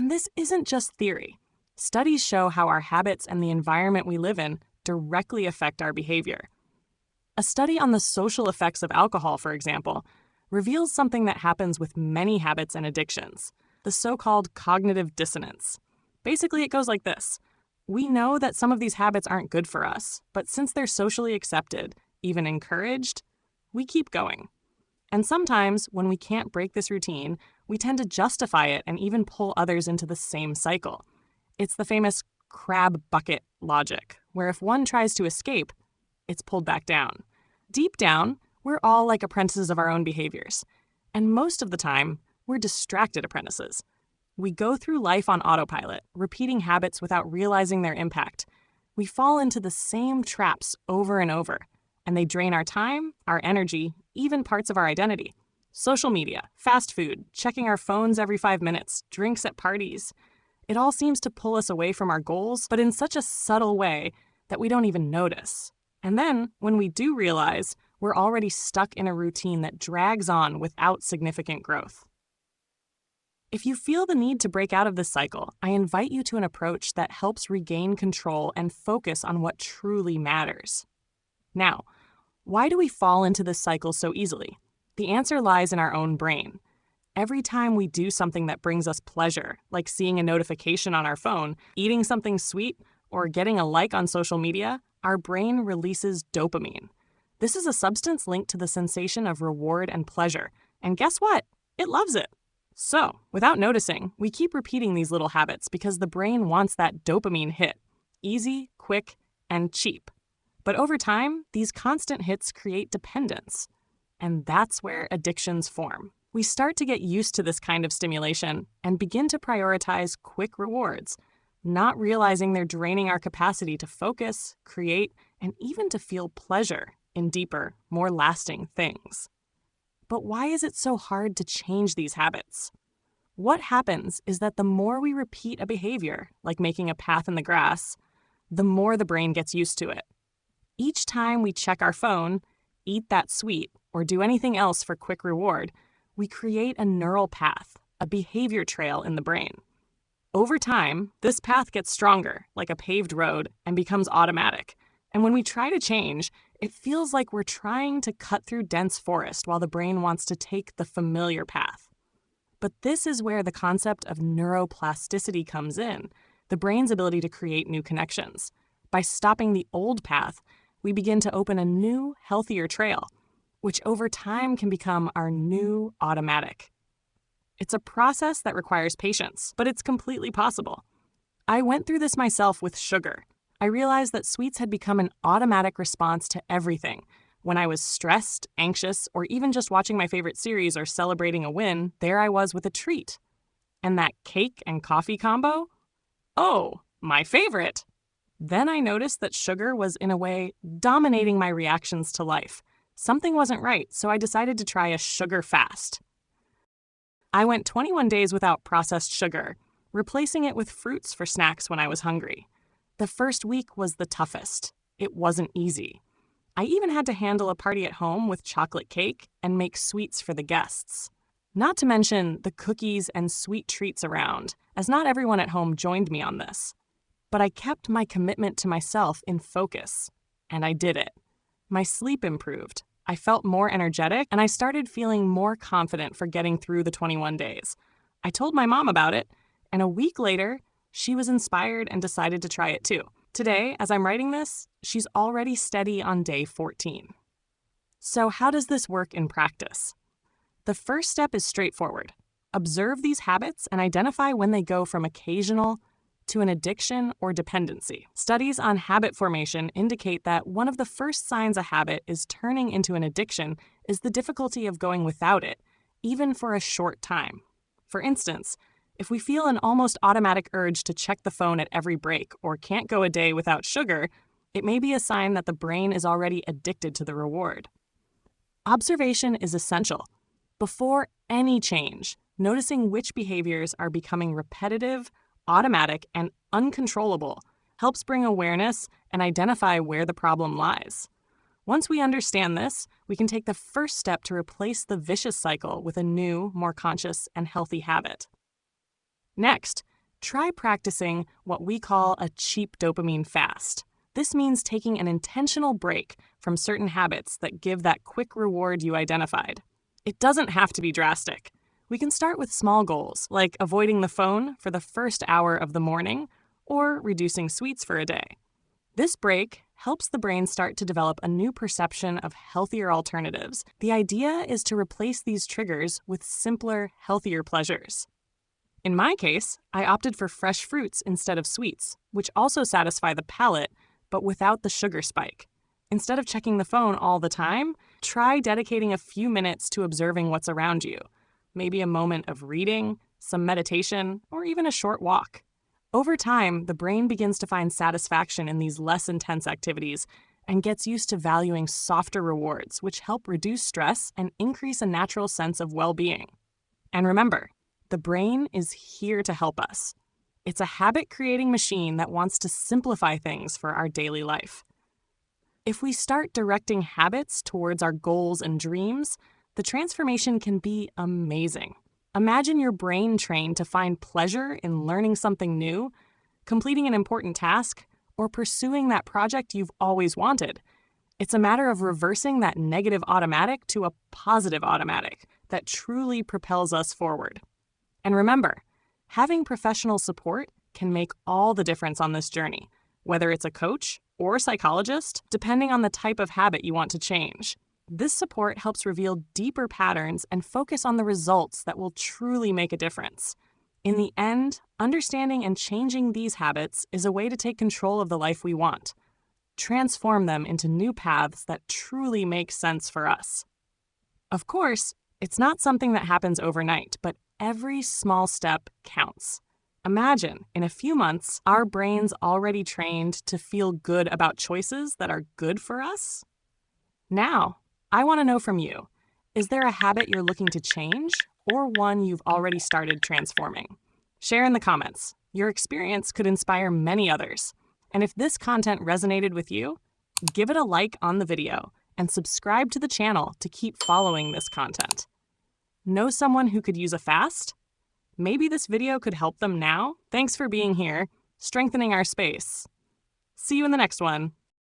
And this isn't just theory. Studies show how our habits and the environment we live in directly affect our behavior. A study on the social effects of alcohol, for example, reveals something that happens with many habits and addictions, the so-called cognitive dissonance. Basically, it goes like this. We know that some of these habits aren't good for us, but since they're socially accepted, even encouraged, we keep going. And sometimes, when we can't break this routine, we tend to justify it and even pull others into the same cycle. It's the famous crab bucket logic, where if one tries to escape, it's pulled back down. Deep down, we're all like apprentices of our own behaviors. And most of the time, we're distracted apprentices. We go through life on autopilot, repeating habits without realizing their impact. We fall into the same traps over and over, and they drain our time, our energy, even parts of our identity. Social media, fast food, checking our phones every 5 minutes, drinks at parties. It all seems to pull us away from our goals, but in such a subtle way that we don't even notice. And then, when we do realize, we're already stuck in a routine that drags on without significant growth. If you feel the need to break out of this cycle, I invite you to an approach that helps regain control and focus on what truly matters. Now, why do we fall into this cycle so easily? The answer lies in our own brain. Every time we do something that brings us pleasure, like seeing a notification on our phone, eating something sweet, or getting a like on social media, our brain releases dopamine. This is a substance linked to the sensation of reward and pleasure. And guess what? It loves it. So, without noticing, we keep repeating these little habits because the brain wants that dopamine hit. Easy, quick, and cheap. But over time, these constant hits create dependence. And that's where addictions form. We start to get used to this kind of stimulation and begin to prioritize quick rewards, not realizing they're draining our capacity to focus, create, and even to feel pleasure in deeper, more lasting things. But why is it so hard to change these habits? What happens is that the more we repeat a behavior, like making a path in the grass, the more the brain gets used to it. Each time we check our phone, eat that sweet, or do anything else for quick reward, we create a neural path, a behavior trail in the brain. Over time, this path gets stronger, like a paved road, and becomes automatic. And when we try to change, it feels like we're trying to cut through dense forest while the brain wants to take the familiar path. But this is where the concept of neuroplasticity comes in, the brain's ability to create new connections. By stopping the old path, we begin to open a new, healthier trail, which over time can become our new automatic. It's a process that requires patience, but it's completely possible. I went through this myself with sugar. I realized that sweets had become an automatic response to everything. When I was stressed, anxious, or even just watching my favorite series or celebrating a win, there I was with a treat. And that cake and coffee combo? Oh, my favorite! Then I noticed that sugar was, in a way, dominating my reactions to life. Something wasn't right, so I decided to try a sugar fast. I went 21 days without processed sugar, replacing it with fruits for snacks when I was hungry. The first week was the toughest. It wasn't easy. I even had to handle a party at home with chocolate cake and make sweets for the guests. Not to mention the cookies and sweet treats around, as not everyone at home joined me on this. But I kept my commitment to myself in focus, and I did it. My sleep improved. I felt more energetic, and I started feeling more confident for getting through the 21 days. I told my mom about it, and a week later, she was inspired and decided to try it too. Today, as I'm writing this, she's already steady on day 14. So how does this work in practice? The first step is straightforward. Observe these habits and identify when they go from occasional to an addiction or dependency. Studies on habit formation indicate that one of the first signs a habit is turning into an addiction is the difficulty of going without it, even for a short time. For instance, if we feel an almost automatic urge to check the phone at every break or can't go a day without sugar, it may be a sign that the brain is already addicted to the reward. Observation is essential. Before any change, noticing which behaviors are becoming repetitive, automatic, and uncontrollable helps bring awareness and identify where the problem lies. Once we understand this, we can take the first step to replace the vicious cycle with a new, more conscious and healthy habit. Next, Try practicing what we call a cheap dopamine fast. This means taking an intentional break from certain habits that give that quick reward you identified. It doesn't have to be drastic. We can start with small goals, like avoiding the phone for the first hour of the morning or reducing sweets for a day. This break helps the brain start to develop a new perception of healthier alternatives. The idea is to replace these triggers with simpler, healthier pleasures. In my case, I opted for fresh fruits instead of sweets, which also satisfy the palate, but without the sugar spike. Instead of checking the phone all the time, try dedicating a few minutes to observing what's around you. Maybe a moment of reading, some meditation, or even a short walk. Over time, the brain begins to find satisfaction in these less intense activities and gets used to valuing softer rewards, which help reduce stress and increase a natural sense of well-being. And remember, the brain is here to help us. It's a habit-creating machine that wants to simplify things for our daily life. If we start directing habits towards our goals and dreams, the transformation can be amazing. Imagine your brain trained to find pleasure in learning something new, completing an important task, or pursuing that project you've always wanted. It's a matter of reversing that negative automatic to a positive automatic that truly propels us forward. And remember, having professional support can make all the difference on this journey, whether it's a coach or a psychologist, depending on the type of habit you want to change. This support helps reveal deeper patterns and focus on the results that will truly make a difference. In the end, understanding and changing these habits is a way to take control of the life we want, transform them into new paths that truly make sense for us. Of course, it's not something that happens overnight, but every small step counts. Imagine, in a few months, our brains already trained to feel good about choices that are good for us. Now, I want to know from you, is there a habit you're looking to change or one you've already started transforming? Share in the comments. Your experience could inspire many others. And if this content resonated with you, give it a like on the video and subscribe to the channel to keep following this content. Know someone who could use a fast? Maybe this video could help them now? Thanks for being here, strengthening our space. See you in the next one.